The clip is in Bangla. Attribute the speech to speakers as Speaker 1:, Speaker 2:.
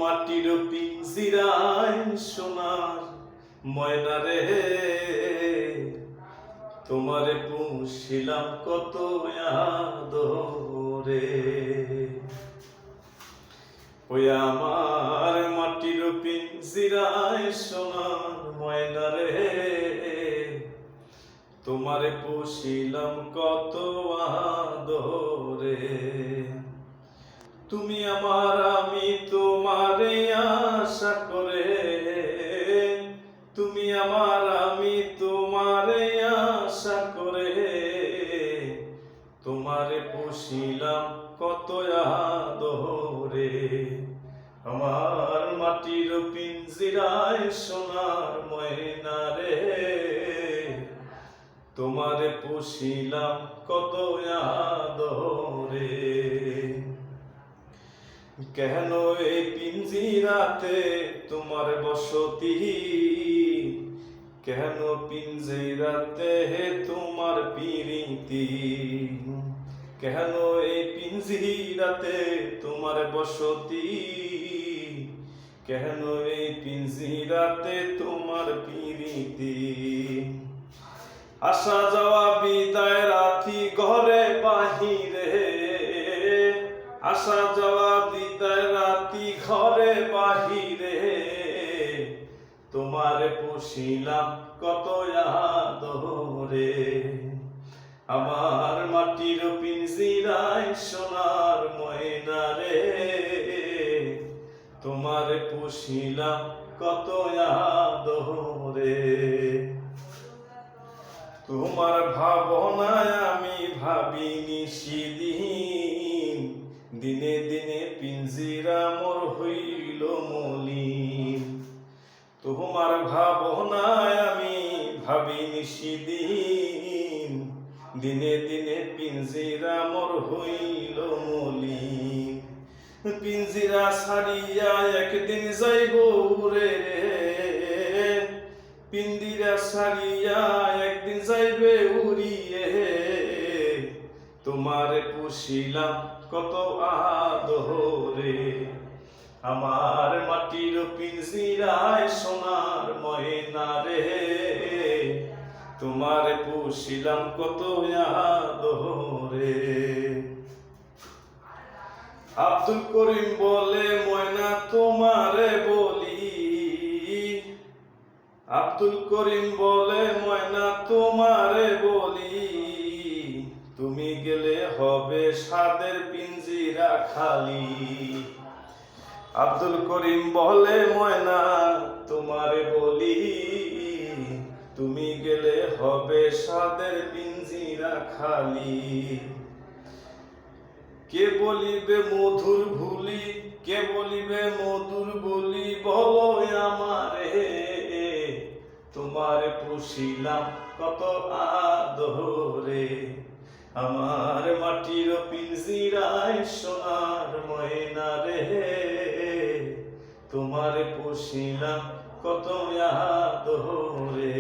Speaker 1: মাটির পিঞ্জিরায় সোনার ময়না রে, তোমারে পুষিলাম কত আদরে। ওই আমার মাটির পিঞ্জিরায় সোনার ময়না রে, তোমারে পুষিলাম কত আদরে। তুমি আমার আমি তোমারে আশা করে, তুমি আমার আমি তোমারে আশা করে, তোমারে পুষিলাম কত আদরে। আমার মাটির পিঞ্জিরায় সোনার ময়না রে, তোমারে পুষিলাম কত আদরে। কেন এই পিঞ্জিরাতে তোমার বসতি, কেন পিঞ্জিরাতে তোমার প্রীতি, কেন এই পিঞ্জিরাতে তোমার বসতি, কেন এই পিঞ্জিরাতে তোমার প্রীতি। আসা যাওয়া বিদায় রাতি ঘরে বাহিরে, আসা যাওয়া বিদায় রাতি ঘরে বাহিরে, তোমারে পুষিলাম কত আদরে। আমার মাটির পিঞ্জিরায় সোনার ময়না রে, তোমারে পুষিলাম কত আদরে। তোমার ভাবনায় আমি ভাবিনি সেদিন, দিনে দিনে পিঞ্জিরা মোর হইল মলিন। তোমার ভাবনায় আমি ভাবিনি সেদিন, দিনে দিনে পিঞ্জিরা মোর হইল মলিন। পিঞ্জিরা ছাড়িয়া একদিন যাইব রে, পিঞ্জিরা ছাড়িয়া একদিন যাইবে উড়িয়ে, তোমারে পুষিলাম কত আদরে। আমার মাটির পিঞ্জিরায় সোনার ময়না রে, তোমারে পুষিলাম কত আদরে। আব্দুল করিম বলে ময়না তোমারে বলি, আব্দুল করিম বলে ময়না তোমারে বলি, তুমি গেলে হবে সাদের পিঞ্জিরা খালি। আব্দুল করিম বলে ময়না তোমারে বলি, তুমি গেলে হবে সাদের পিঞ্জিরা খালি। কে বলিবে মধুর ভুলি, কে বলিবে মধুর বলি, বলো আমারে, তোমারে পুষিলাম কত আদরে। আমার মাটির পিঞ্জিরায় সোনার ময়না রে, তোমারে পুষিলাম কত আদরে।